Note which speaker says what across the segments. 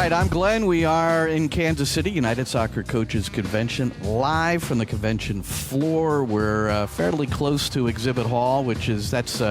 Speaker 1: right, I'm Glenn. We are in Kansas City, United Soccer Coaches Convention, live from the convention floor. We're fairly close to Exhibit Hall, that's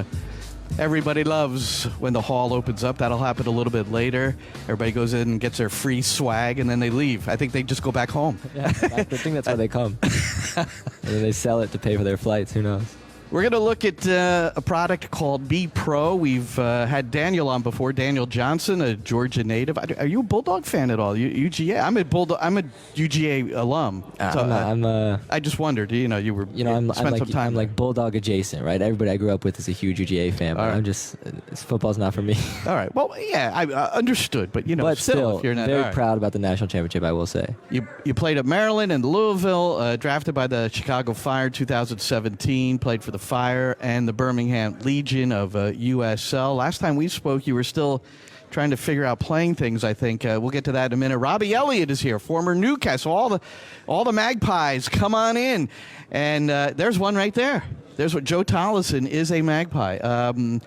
Speaker 1: everybody loves when the hall opens up. That'll happen a little bit later. Everybody goes in and gets their free swag, and then they leave. I think they just go back home.
Speaker 2: Yeah, I think that's why they come. And then they sell it to pay for their flights. Who knows?
Speaker 1: We're going to look at a product called Bepro. We've had Daniel on before, Daniel Johnson, a Georgia native. Are you a Bulldog fan at all? UGA? I'm a UGA alum. I just wondered. You were.
Speaker 2: I'm like Bulldog adjacent, right? Everybody I grew up with is a huge UGA fan, but
Speaker 1: right.
Speaker 2: Football's not for me.
Speaker 1: All right. Well, yeah, I understood, but
Speaker 2: still
Speaker 1: if you're not
Speaker 2: very proud about the national championship, I will say.
Speaker 1: You played at Maryland and Louisville, drafted by the Chicago Fire 2017, played for the Fire and the Birmingham Legion of USL. Last time we spoke, you were still trying to figure out playing things, I think. We'll get to that in a minute. Robbie Elliott is here, former Newcastle. All the Magpies, come on in. And there's one right there. There's what Joe Tollison is a Magpie.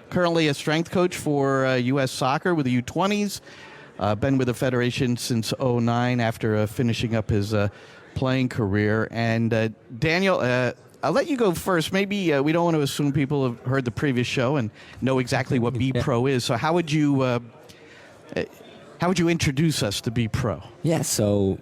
Speaker 1: Currently a strength coach for U.S. Soccer with the U20s. Been with the Federation since 2009 after finishing up his playing career. And Daniel, I'll let you go first. Maybe we don't want to assume people have heard the previous show and know exactly what Bepro is. So how would you introduce us to Bepro?
Speaker 2: Yeah, so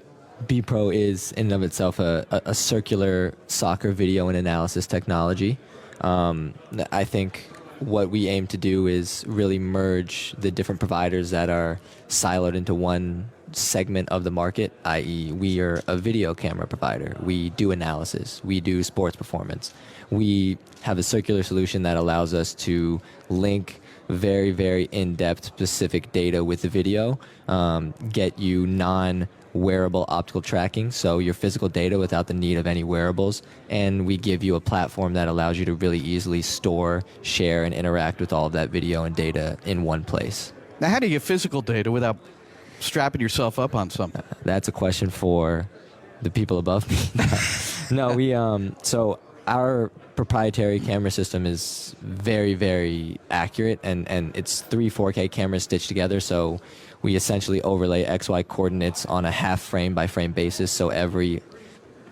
Speaker 2: Bepro is in and of itself a circular soccer video and analysis technology. I think what we aim to do is really merge the different providers that are siloed into one segment of the market, i.e. we are a video camera provider. We do analysis. We do sports performance. We have a circular solution that allows us to link very, very in-depth specific data with the video, get you non-wearable optical tracking, so your physical data without the need of any wearables, and we give you a platform that allows you to really easily store, share, and interact with all of that video and data in one place.
Speaker 1: Now, how do you get physical data without strapping yourself up on something?
Speaker 2: That's a question for the people above me. No, so our proprietary camera system is very, very accurate, and it's 3 4K cameras stitched together, so we essentially overlay XY coordinates on a half frame by frame basis, so every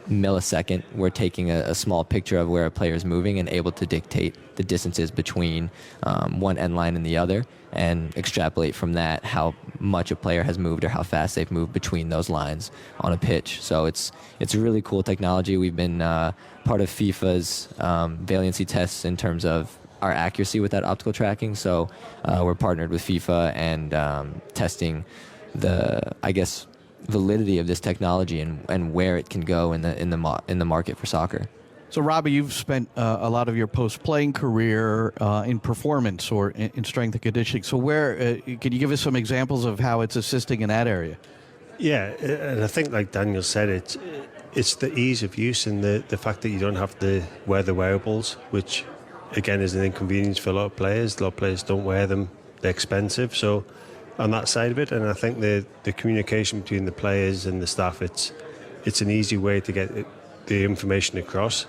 Speaker 2: millisecond we're taking a small picture of where a player is moving and able to dictate the distances between one end line and the other, and extrapolate from that how much a player has moved or how fast they've moved between those lines on a pitch. So it's a really cool technology. We've been part of FIFA's valiancy tests in terms of our accuracy with that optical tracking. So we're partnered with FIFA and testing the validity of this technology and where it can go in the market for soccer.
Speaker 1: So, Robbie, you've spent a lot of your post-playing career in performance or in strength and conditioning. So where can you give us some examples of how it's assisting in that area?
Speaker 3: Yeah, and I think like Daniel said, it's the ease of use and the fact that you don't have to wear the wearables, which, again, is an inconvenience for a lot of players. A lot of players don't wear them. They're expensive. So on that side of it, and I think the communication between the players and the staff, it's an easy way to get the information across,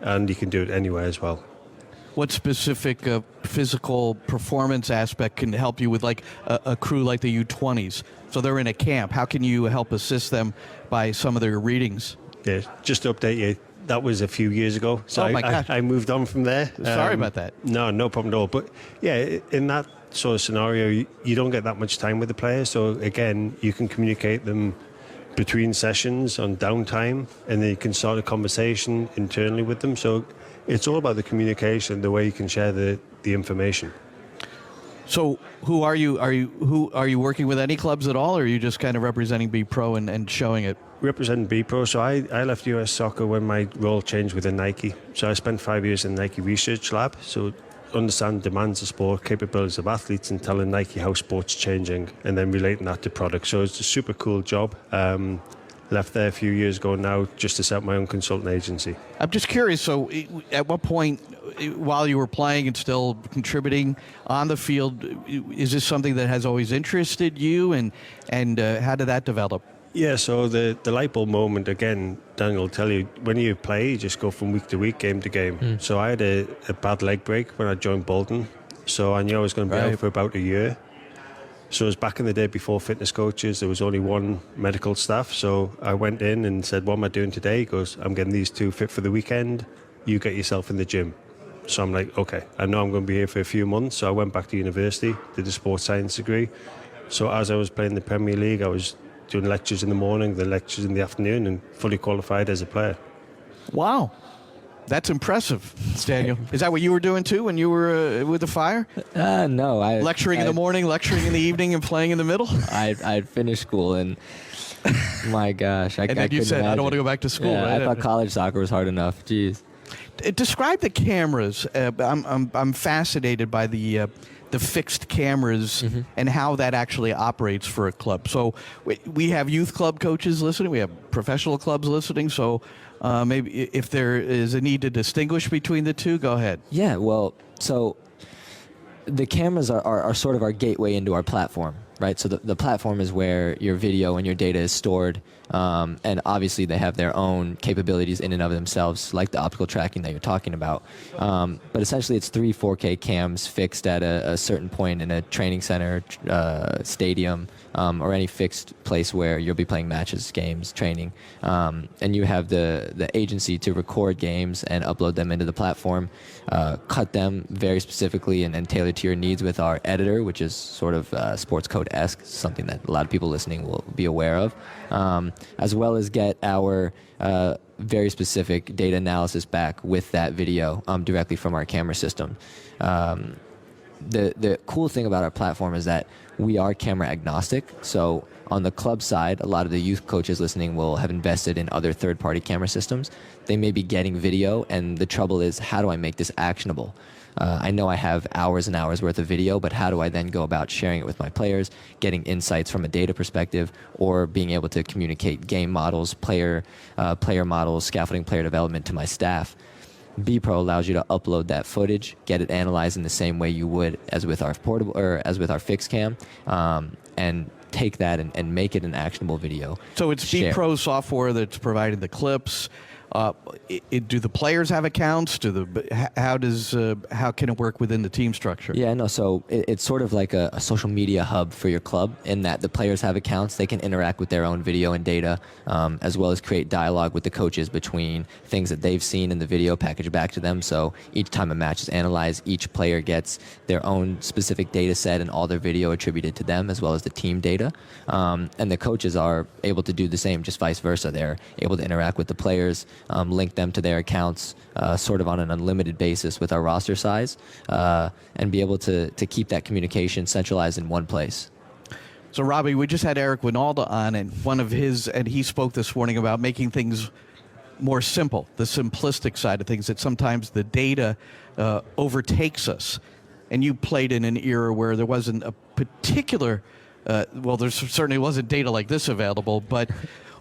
Speaker 3: and you can do it anywhere as well.
Speaker 1: What specific physical performance aspect can help you with like a crew like the U20s? So they're in a camp. How can you help assist them by some of their readings? Yeah,
Speaker 3: just to update you, that was a few years ago. So I moved on from there.
Speaker 1: Sorry about that.
Speaker 3: No problem at all. But yeah, in that sort of scenario, you don't get that much time with the players. So again, you can communicate them between sessions on downtime, and then you can start a conversation internally with them. So it's all about the communication, the way you can share the information.
Speaker 1: So who are you? Are you working with any clubs at all, or are you just kind of representing Bepro and showing it?
Speaker 3: Representing Bepro. So I left US Soccer when my role changed within Nike. So I spent 5 years in Nike Research Lab. So understand demands of sport, capabilities of athletes, and telling Nike how sport's changing, and then relating that to products. So it's a super cool job. Left there a few years ago now just to set up my own consulting agency. I'm
Speaker 1: just curious, so at what point, while you were playing and still contributing on the field, is this something that has always interested you, and how did that develop?
Speaker 3: Yeah, so the light bulb moment, again, Daniel will tell you, when you play, you just go from week to week, game to game. So I had a bad leg break when I joined Bolton, so I knew I was going to be out for about a year. So it was back in the day before fitness coaches. There was only one medical staff. So I went in and said, what am I doing today? He goes, I'm getting these two fit for the weekend. You get yourself in the gym. So I'm like, okay, I know I'm going to be here for a few months. So I went back to university, did a sports science degree. So as I was playing the Premier League, I was doing lectures in the morning, then lectures in the afternoon, and fully qualified as a player.
Speaker 1: Wow. That's impressive, Daniel. Is that what you were doing too when you were with the Fire?
Speaker 2: No,
Speaker 1: Lecturing in the morning, lecturing in the evening, and playing in the middle?
Speaker 2: I'd finished school, and my gosh, I
Speaker 1: and then you said,
Speaker 2: imagine.
Speaker 1: I don't want to go back to school.
Speaker 2: Yeah,
Speaker 1: Right?
Speaker 2: I thought college soccer was hard enough. Jeez.
Speaker 1: Describe the cameras. I'm fascinated by the fixed cameras and how that actually operates for a club. So we have youth club coaches listening. We have professional clubs listening. So maybe if there is a need to distinguish between the two, go ahead.
Speaker 2: Yeah, well, so the cameras are sort of our gateway into our platform, right? So the platform is where your video and your data is stored, and obviously they have their own capabilities in and of themselves, like the optical tracking that you're talking about. But essentially it's 3 4K cams fixed at a certain point in a training center, stadium, or any fixed place where you'll be playing matches, games, training. And you have the agency to record games and upload them into the platform, cut them very specifically and tailored to your needs with our editor, which is sort of sports code-esque, something that a lot of people listening will be aware of, as well as get our very specific data analysis back with that video directly from our camera system. The cool thing about our platform is that we are camera agnostic. So on the club side, a lot of the youth coaches listening will have invested in other third-party camera systems. They may be getting video, and the trouble is, how do I make this actionable? I know I have hours and hours worth of video, but how do I then go about sharing it with my players, getting insights from a data perspective, or being able to communicate game models, player models, scaffolding player development to my staff? Bepro allows you to upload that footage, get it analyzed in the same way you would as with our portable or as with our fixed cam, and take that and make it an actionable video.
Speaker 1: So it's Bepro software that's providing the clips. Do the players have accounts? How can it work within the team structure?
Speaker 2: Yeah, no, so it's sort of like a social media hub for your club, in that the players have accounts. They can interact with their own video and data, as well as create dialogue with the coaches between things that they've seen in the video packaged back to them. So each time a match is analyzed, each player gets their own specific data set and all their video attributed to them, as well as the team data. And the coaches are able to do the same, just vice versa. They're able to interact with the players, link them to their accounts sort of on an unlimited basis with our roster size, and be able to keep that communication centralized in one place.
Speaker 1: So, Robbie, we just had Eric Winalda on, and he spoke this morning about making things more simple, the simplistic side of things, that sometimes the data overtakes us. And you played in an era where there wasn't a particular, there certainly wasn't data like this available, but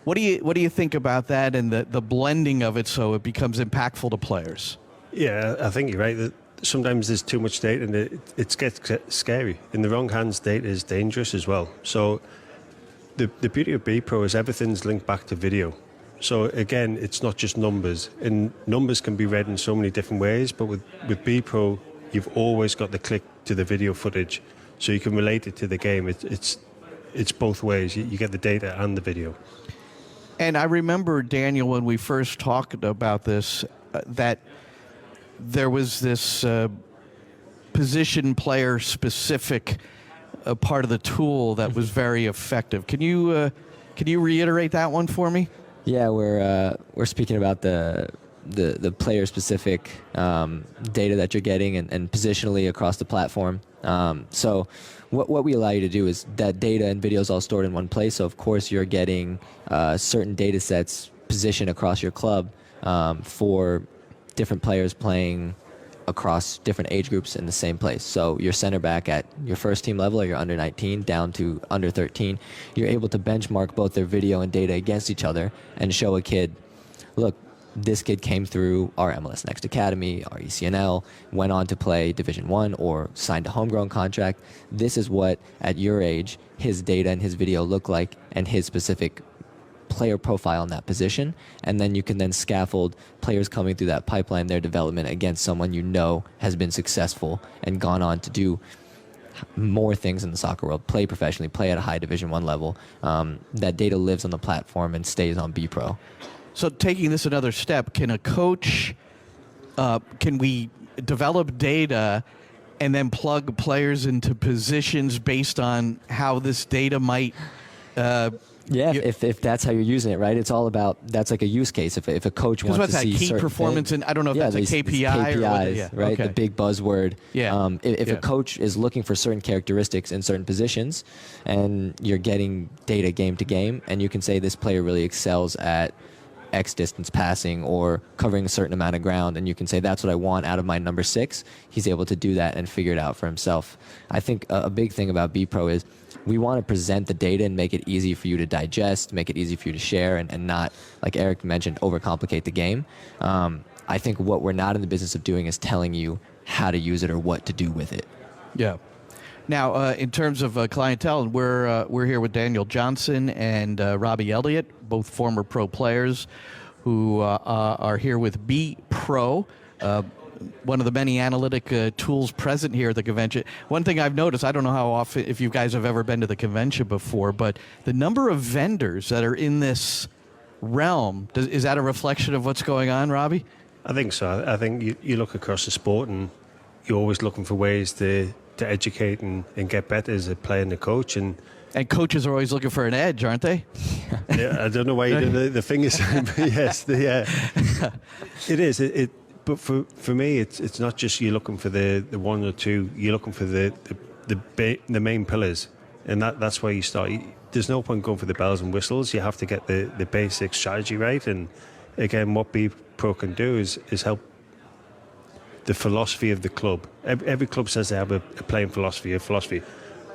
Speaker 1: what do you think about that and the blending of it so it becomes impactful to players?
Speaker 3: Yeah, I think you're right. That sometimes there's too much data and it gets scary. In the wrong hands, data is dangerous as well. So the beauty of Bepro is everything's linked back to video. So again, it's not just numbers. And numbers can be read in so many different ways, but with Bepro, you've always got the click to the video footage. So you can relate it to the game. It's both ways. You get the data and the video.
Speaker 1: And I remember, Daniel, when we first talked about this, that there was this position player specific part of the tool that was very effective. Can you reiterate that one for me?
Speaker 2: Yeah, we're speaking about the player specific data that you're getting and positionally across the platform. So what we allow you to do is that data and video is all stored in one place. So of course you're getting certain data sets positioned across your club for different players playing across different age groups in the same place. So your center back at your first team level or your under 19 down to under 13, you're able to benchmark both their video and data against each other and show a kid, look, this kid came through our MLS Next Academy, our ECNL, went on to play Division I or signed a homegrown contract. This is what, at your age, his data and his video look like and his specific player profile in that position. And then you can then scaffold players coming through that pipeline, their development against someone you know has been successful and gone on to do more things in the soccer world, play professionally, play at a high Division I level. That data lives on the platform and stays on Bepro.
Speaker 1: So taking this another step, can a coach, can we develop data and then plug players into positions based on how this data might...
Speaker 2: if that's how you're using it, right? It's all about, that's like a use case. If a coach wants
Speaker 1: what's
Speaker 2: to
Speaker 1: that,
Speaker 2: see
Speaker 1: key performance, and I don't know if that's a KPI
Speaker 2: these
Speaker 1: or what,
Speaker 2: KPIs, right?
Speaker 1: Okay.
Speaker 2: The big buzzword.
Speaker 1: Yeah.
Speaker 2: If a coach is looking for certain characteristics in certain positions, and you're getting data game to game, and you can say this player really excels at X distance passing or covering a certain amount of ground, and you can say that's what I want out of my number 6. He's able to do that and figure it out for himself. I think a big thing about Bepro is we want to present the data and make it easy for you to digest, make it easy for you to share, and not, like Eric mentioned, overcomplicate the game. I think what we're not in the business of doing is telling you how to use it or what to do with it.
Speaker 1: Yeah. Now, in terms of clientele, we're here with Daniel Johnson and Robbie Elliott, both former pro players who are here with Bepro, one of the many analytic tools present here at the convention. One thing I've noticed, I don't know how often, if you guys have ever been to the convention before, but the number of vendors that are in this realm, is that a reflection of what's going on, Robbie?
Speaker 3: I think so. I think you look across the sport and you're always looking for ways to educate and get better as a player and a coach. And
Speaker 1: coaches are always looking for an edge, aren't they?
Speaker 3: Yeah, I don't know why you did the fingers. Yes, it is. But for me, it's not just you're looking for the one or two. You're looking for the main pillars, and that's where you start. There's no point going for the bells and whistles. You have to get the basic strategy right. And again, what Bepro can do is help the philosophy of the club. Every club says they have a playing philosophy,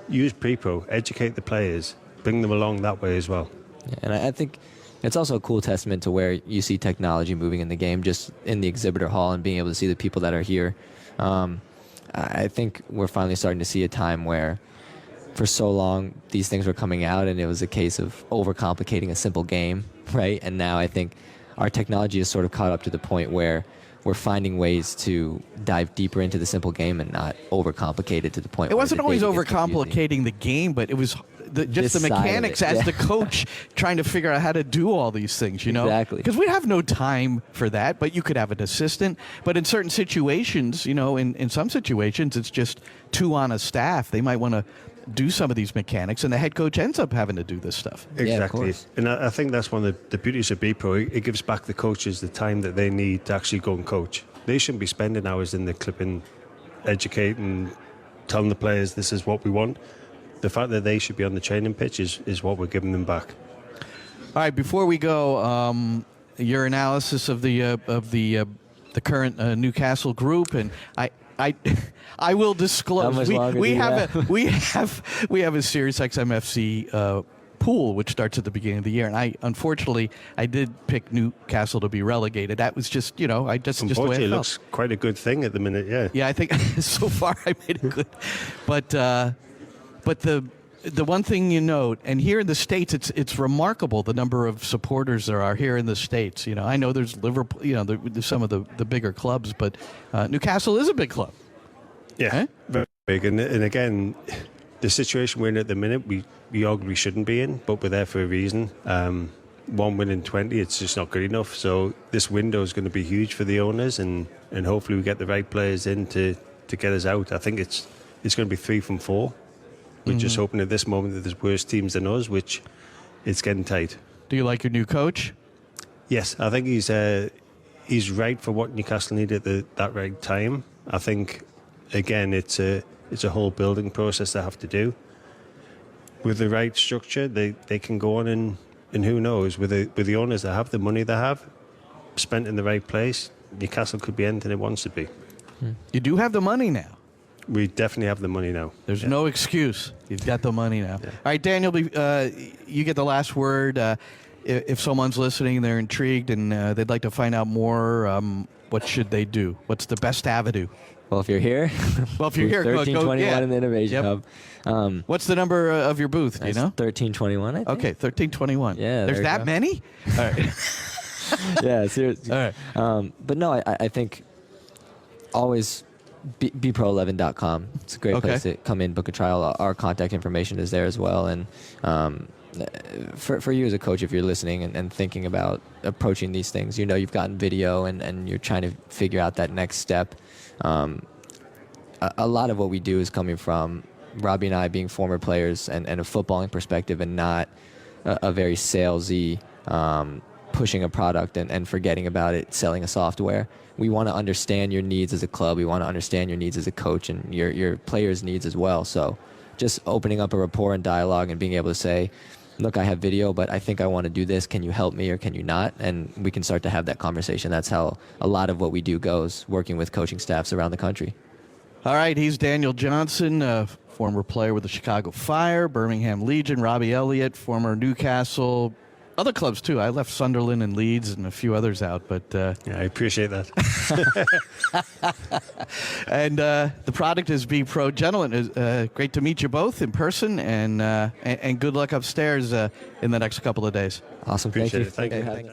Speaker 3: Use Bepro, educate the players, bring them along that way as well.
Speaker 2: Yeah, and I think it's also a cool testament to where you see technology moving in the game, just in the exhibitor hall and being able to see the people that are here. I think we're finally starting to see a time where for so long these things were coming out and it was a case of overcomplicating a simple game, right? And now I think our technology is sort of caught up to the point where we're finding ways to dive deeper into the simple game and not overcomplicate it to the point
Speaker 1: it
Speaker 2: where
Speaker 1: wasn't
Speaker 2: the
Speaker 1: always
Speaker 2: data gets confusing.
Speaker 1: overcomplicating the game, but it was just the
Speaker 2: This side of
Speaker 1: mechanics
Speaker 2: it,
Speaker 1: as
Speaker 2: yeah.
Speaker 1: the coach trying to figure out how to do all these things, you know?
Speaker 2: Exactly.
Speaker 1: Because we have no time for that, but you could have an assistant. But in certain situations, you know, in some situations, it's just 2 on a staff. They might want to do some of these mechanics, and the head coach ends up having to do this stuff.
Speaker 3: Exactly.
Speaker 2: Yeah, of course.
Speaker 3: And I think that's one of the beauties of Bepro. It gives back the coaches the time that they need to actually go and coach. They shouldn't be spending hours in the clipping, educating, telling the players this is what we want. The fact that they should be on the training pitch is what we're giving them back.
Speaker 1: All right, before we go, your analysis of the current Newcastle group, and I will disclose
Speaker 2: How much longer
Speaker 1: we
Speaker 2: do you
Speaker 1: have we have a SiriusXM FC pool which starts at the beginning of the year, and unfortunately I did pick Newcastle to be relegated. That was just the way I
Speaker 3: Unfortunately, it
Speaker 1: felt.
Speaker 3: looks quite a good thing at the minute. Yeah.
Speaker 1: Yeah, I think so far I made it good, but the one thing you note, and here in the States, it's remarkable the number of supporters there are here in the States. You know, I know there's Liverpool, you know, there's some of the bigger clubs, but Newcastle is a big club.
Speaker 3: Yeah,
Speaker 1: Eh?
Speaker 3: very big. And again, the situation we're in at the minute, we arguably shouldn't be in, but we're there for a reason. 1 win in 20, it's just not good enough. So this window is going to be huge for the owners, and hopefully we get the right players in to get us out. I think it's going to be 3 from 4. We're just hoping at this moment that there's worse teams than us, which it's getting tight.
Speaker 1: Do you like your new coach?
Speaker 3: Yes, I think he's right for what Newcastle needed at that right time. I think, again, it's a whole building process they have to do. With the right structure, they can go on and who knows, with the owners that have the money they have, spent in the right place, Newcastle could be anything it wants to be.
Speaker 1: You do have the money now.
Speaker 3: We definitely have the money now.
Speaker 1: There's no excuse. You've got the money now. Yeah. All right, Daniel, you get the last word. If someone's listening, they're intrigued, and they'd like to find out more, what should they do? What's the best avenue?
Speaker 2: Well, if you're here,
Speaker 1: Well, if you're here, go.
Speaker 2: 1321 in the Innovation Hub.
Speaker 1: What's the number of your booth? Do you know?
Speaker 2: 1321, I think.
Speaker 1: Okay, 1321.
Speaker 2: Yeah,
Speaker 1: There's
Speaker 2: there you
Speaker 1: that
Speaker 2: go.
Speaker 1: many? All right.
Speaker 2: Yeah, seriously.
Speaker 1: All right.
Speaker 2: But no, I think always Bepro11.com. It's a great
Speaker 1: Okay.
Speaker 2: place to come in, book a trial. Our contact information is there as well. And for you as a coach, if you're listening and thinking about approaching these things, you've gotten video and you're trying to figure out that next step. A lot of what we do is coming from Robbie and I being former players and a footballing perspective, and not a very salesy, pushing a product and forgetting about it, selling a software. We want to understand your needs as a club. We want to understand your needs as a coach and your players' needs as well. So just opening up a rapport and dialogue and being able to say, look, I have video, but I think I want to do this. Can you help me or can you not? And we can start to have that conversation. That's how a lot of what we do goes, working with coaching staffs around the country.
Speaker 1: All right, he's Daniel Johnson, former player with the Chicago Fire, Birmingham Legion. Robbie Elliott, former Newcastle, other clubs too. I left Sunderland and Leeds and a few others out, but
Speaker 3: Yeah, I appreciate that.
Speaker 1: and the product is Bepro. Gentlemen, great to meet you both in person, and good luck upstairs in the next couple of days.
Speaker 2: Awesome.
Speaker 3: Appreciate
Speaker 2: Thank you.
Speaker 3: it. Thank you.
Speaker 2: for having us.